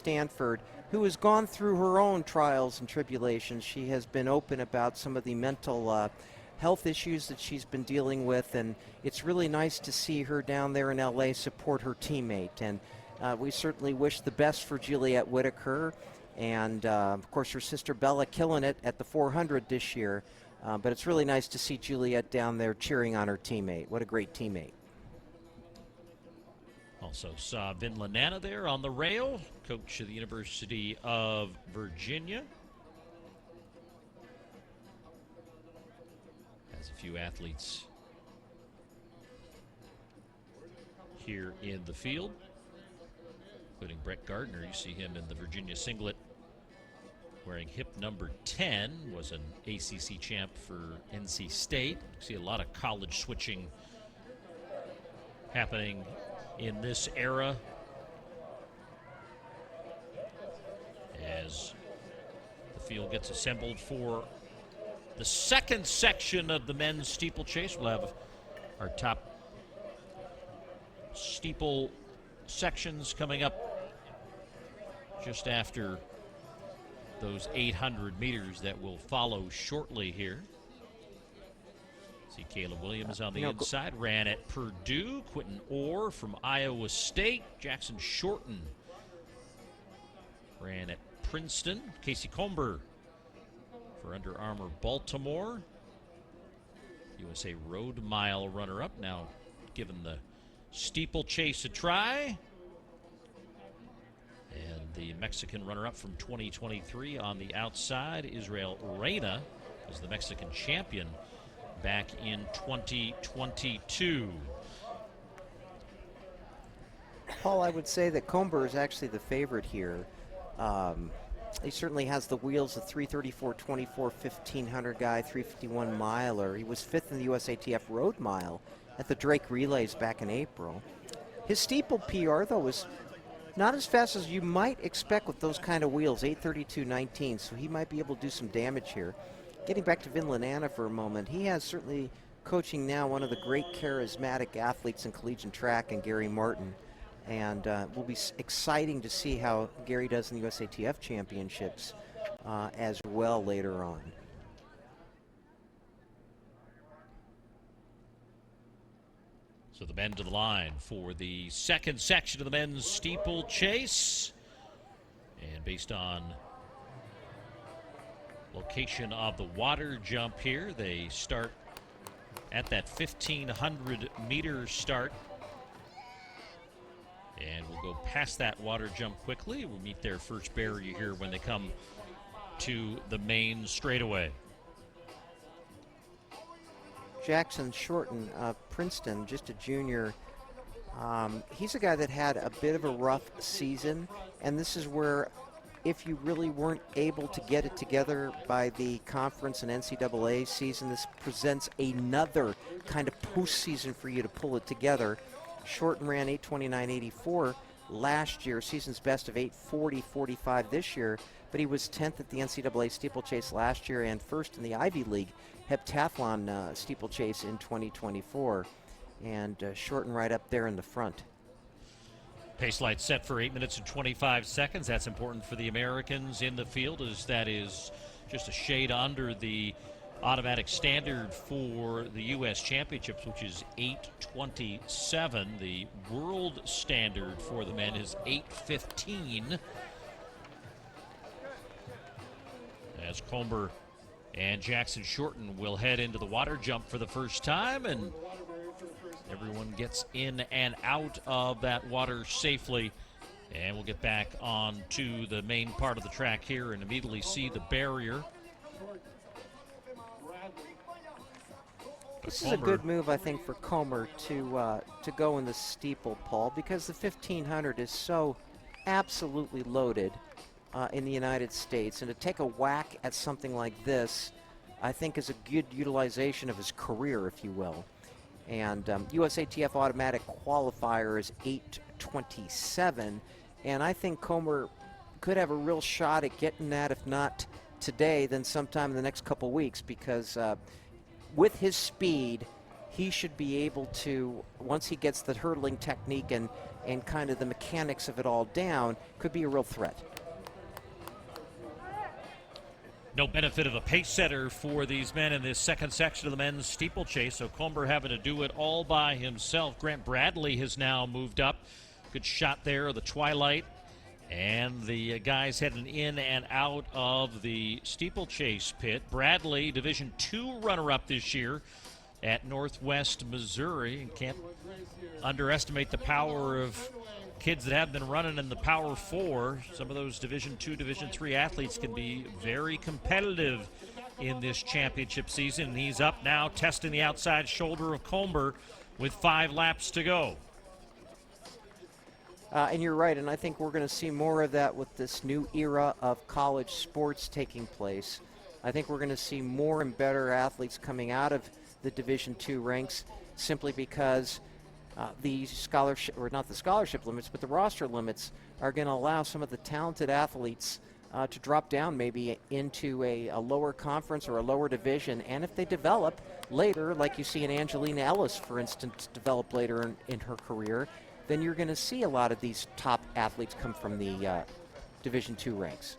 Stanford, who has gone through her own trials and tribulations. She has been open about some of the mental health issues that she's been dealing with, and it's really nice to see her down there in LA support her teammate. And we certainly wish the best for Juliet Whitaker, and of course her sister Bella killing it at the 400 this year. But it's really nice to see Juliet down there cheering on her teammate. What a great teammate. Also saw Vin Lanana there on the rail, coach of the University of Virginia. Has a few athletes here in the field, including Brett Gardner. You see him in the Virginia singlet wearing hip number 10, was an ACC champ for NC State. You see a lot of college switching happening in this era as the field gets assembled for the second section of the men's steeplechase. We'll have our top steeple sections coming up just after those 800 meters that will follow shortly here. See Caleb Williams on the inside, ran at Purdue. Quinton ORR from Iowa State. Jackson Shorten ran at Princeton. Casey Comber for Under Armour Baltimore. USA Road Mile runner-up, now given the steeplechase a try. And the Mexican runner-up from 2023 on the outside, Israel REYNA, is the Mexican champion back in 2022. Paul, I would say that Comber is actually the favorite here. He certainly has the wheels, a 334-24 1500 guy, 351 miler. He was fifth in the USATF Road Mile at the Drake Relays back in April. His steeple PR, though, was not as fast as you might expect with those kind of wheels, 832.19, so he might be able to do some damage here. Getting back to Vin Lanana for a moment, he has certainly coaching now one of the great charismatic athletes in collegiate track, and Gary Martin. And it will be exciting to see how Gary does in the USATF championships as well later on. So the men to the line for the second section of the men's steeplechase. And based on location of the water jump here, they start at that 1,500 meter start. And we'll go past that water jump quickly. We'll meet their first barrier here when they come to the main straightaway. Jackson Shorten of Princeton, just a junior. He's a guy that had a bit of a rough season, and this is where if you really weren't able to get it together by the conference and NCAA season, this presents another kind of postseason for you to pull it together. Shorten ran 8:29.84 last year, season's best of 8:40.45 this year, but he was 10th at the NCAA steeplechase last year and first in the Ivy League heptathlon steeplechase in 2024. And Shorten right up there in the front. Pace light set for 8 minutes and 25 seconds. That's important for the Americans in the field, as that is just a shade under the automatic standard for the U.S. Championships, which is 8:27. The world standard for the men is 8:15. As Comber and Jackson Shorten will head into the water jump for the first time, and everyone gets in and out of that water safely. And we'll get back on to the main part of the track here and immediately see the barrier. This is a good move, I think, for Comber to go in the steeple, Paul, because the 1,500 is so absolutely loaded in the United States, and to take a whack at something like this, I think, is a good utilization of his career, if you will. And USATF automatic qualifier is 8:27, and I think Comber could have a real shot at getting that, if not today, then sometime in the next couple weeks, because with his speed he should be able to, once he gets the hurdling technique and kind of the mechanics of it all down, could be a real threat. No benefit of a pace setter for these men in this second section of the men's steeplechase, so Comber having to do it all by himself. Grant Bradley has now moved up. Good shot there of the twilight. And the guys heading in and out of the steeplechase pit. Bradley, Division II runner-up this year at Northwest Missouri. And can't underestimate the power of kids that have been running in the Power 4. Some of those Division II, Division III athletes can be very competitive in this championship season. He's up now, testing the outside shoulder of Comber with 5 laps to go. And you're right, and I think we're going to see more of that with this new era of college sports taking place. I think we're going to see more and better athletes coming out of the Division II ranks simply because the scholarship, or not the scholarship limits, but the roster limits are going to allow some of the talented athletes to drop down maybe into a lower conference or a lower division. And if they develop later, like you see in Angelina Ellis, for instance, develop later in her career, then you're going to see a lot of these top athletes come from the Division II ranks.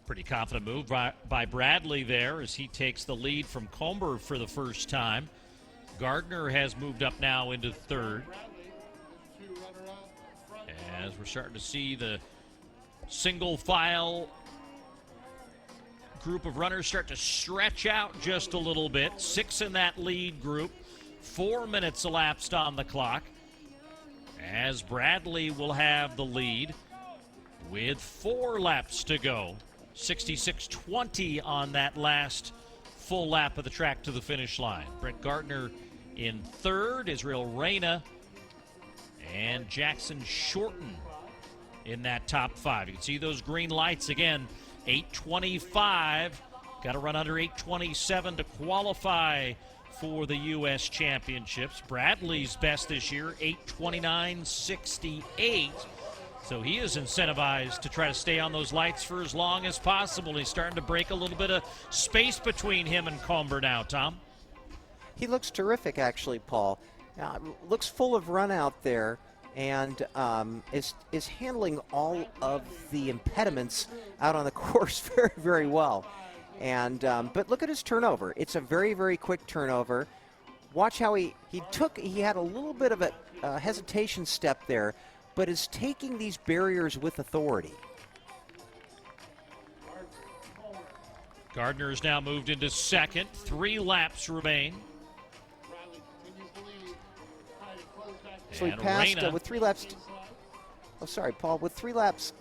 Pretty confident move by Bradley there as he takes the lead from Comber for the first time. Gardner has moved up now into third. As we're starting to see the single file group of runners start to stretch out just a little bit. 6 in that lead group. 4 minutes elapsed on the clock. As Bradley will have the lead with 4 laps to go. 66.20 on that last full lap of the track to the finish line. Brett Gardner in third, Israel REYNA and Jackson Shorten in that top 5. You can see those green lights again. 8:25. Got to run under 8:27 to qualify for the U.S. Championships. Bradley's best this year, 8:29.68. So he is incentivized to try to stay on those lights for as long as possible. He's starting to break a little bit of space between him and Comber now, Tom. He looks terrific, actually, Paul. Looks full of run out there, and is handling all of the impediments out on the course very, very well. And but look at his turnover. It's a very, very quick turnover. Watch how he had a little bit of a hesitation step there, but is taking these barriers with authority. Gardner has now moved into second. 3 laps remain. So he passed with 3 laps. Paul. With 3 laps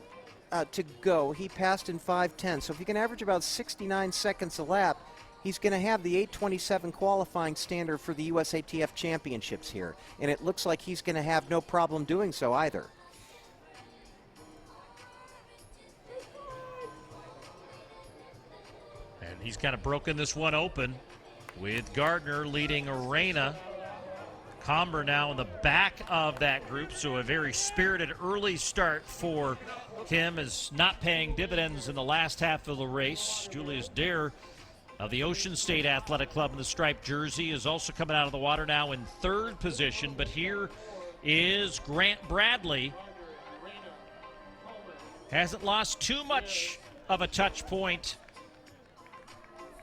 to go, he passed in 5:10. So if he can average about 69 seconds a lap, he's going to have the 8:27 qualifying standard for the USATF championships here. And it looks like he's going to have no problem doing so either. And he's kind of broken this one open with Gardner leading REYNA. Comber now in the back of that group, so a very spirited early start for him is not paying dividends in the last half of the race. Julius DIEHR of the Ocean State Athletic Club in the striped jersey is also coming out of the water now in third position, but here is Grant Bradley. Hasn't lost too much of a touch point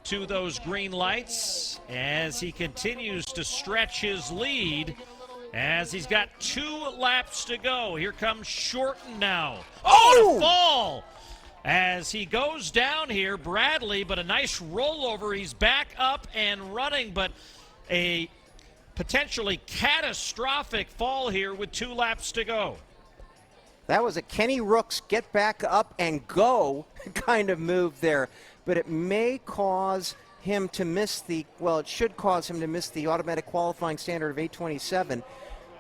to those green lights as he continues to stretch his lead as he's got 2 laps to go. Here comes Shorten now. Oh, and a fall as he goes down here, Bradley, but a nice rollover. He's back up and running, but a potentially catastrophic fall here with 2 laps to go. That was a Kenny Rooks get back up and go kind of move there. But it may cause him to miss it should cause him to miss the automatic qualifying standard of 8:27.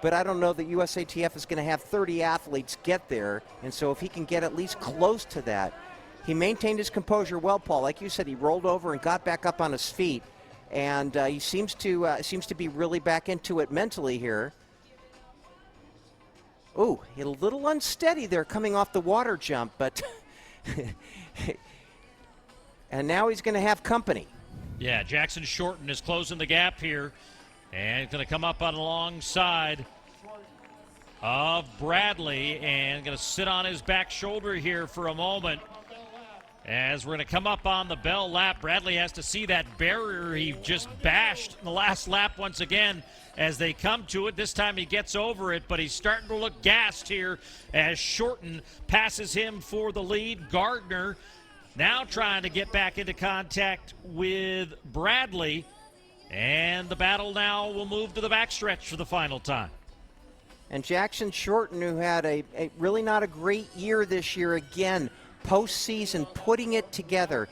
But I don't know that USATF is going to have 30 athletes get there. And so if he can get at least close to that, he maintained his composure well, Paul. Like you said, he rolled over and got back up on his feet. And he seems to be really back into it mentally here. Ooh, a little unsteady there coming off the water jump, but and now he's going to have company. Yeah, Jackson Shorten is closing the gap here And he's going to come up on alongside of Bradley and going to sit on his back shoulder here for a moment. As we're going to come up on the bell lap, Bradley has to see that barrier he just bashed in the last lap once again as they come to it. This time he gets over it, but he's starting to look gassed here as Shorten passes him for the lead. Gardner now trying to get back into contact with Bradley, and the battle now will move to the backstretch for the final time. And Jackson Shorten, who had a really not a great year this year, again, postseason, putting it together.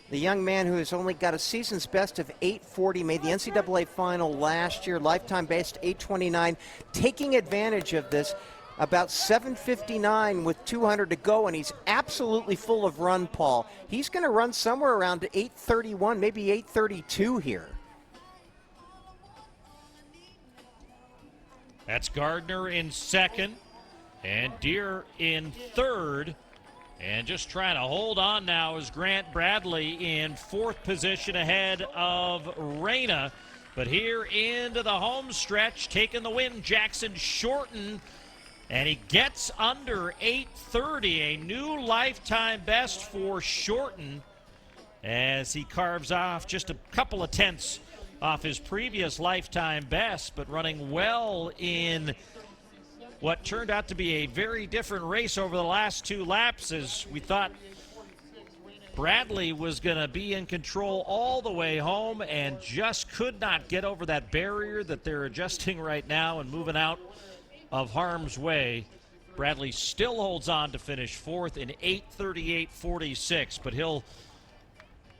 The young man who has only got a season's best of 840, made the NCAA final last year, lifetime best 829, taking advantage of this. About 7:59 with 200 to go, and he's absolutely full of run, Paul. He's going to run somewhere around 8:31, maybe 8:32 here. That's Gardner in second and DIEHR in third. And just trying to hold on now is Grant Bradley in fourth position ahead of REYNA. But here into the home stretch, taking the win, Jackson Shorten. And he gets under 8:30, a new lifetime best for Shorten as he carves off just a couple of tenths off his previous lifetime best, but running well in what turned out to be a very different race over the last two laps, as we thought Bradley was going to be in control all the way home and just could not get over that barrier that they're adjusting right now and moving out of harm's way. Bradley still holds on to finish fourth in 8:38.46, but he'll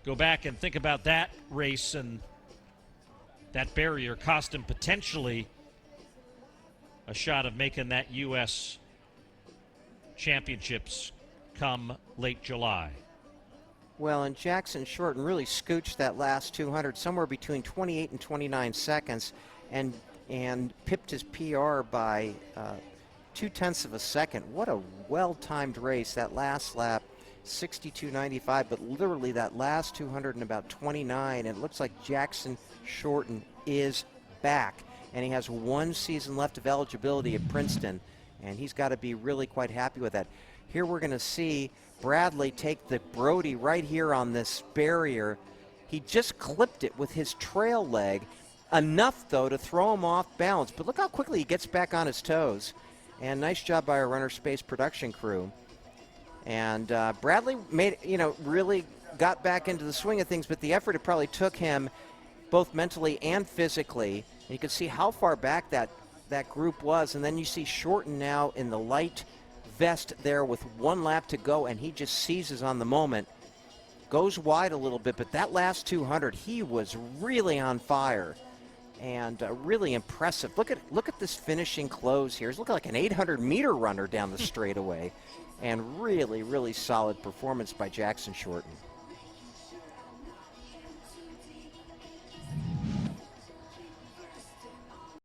go back and think about that race, and that barrier cost him potentially a shot of making that U.S. championships come late July. Well, and Jackson Shorten really scooched that last 200 somewhere between 28 and 29 seconds and pipped his PR by 0.2 of a second. What a well-timed race. That last lap, 62.95, but literally that last 200 in about 29, and it looks like Jackson Shorten is back. And he has one season left of eligibility at Princeton, and he's got to be really quite happy with that. Here we're going to see Bradley take the Brody right here on this barrier. He just clipped it with his trail leg, enough, though, to throw him off balance. But look how quickly he gets back on his toes. And nice job by our Runner Space production crew. And Bradley made, really got back into the swing of things, but the effort it probably took him both mentally and physically. And you can see how far back that group was. And then you see Shorten now in the light vest there with one lap to go, and he just seizes on the moment. Goes wide a little bit, but that last 200, he was really on fire and really impressive. Look at this finishing close here. He's looking like an 800-meter runner down the straightaway, and really, really solid performance by Jackson Shorten.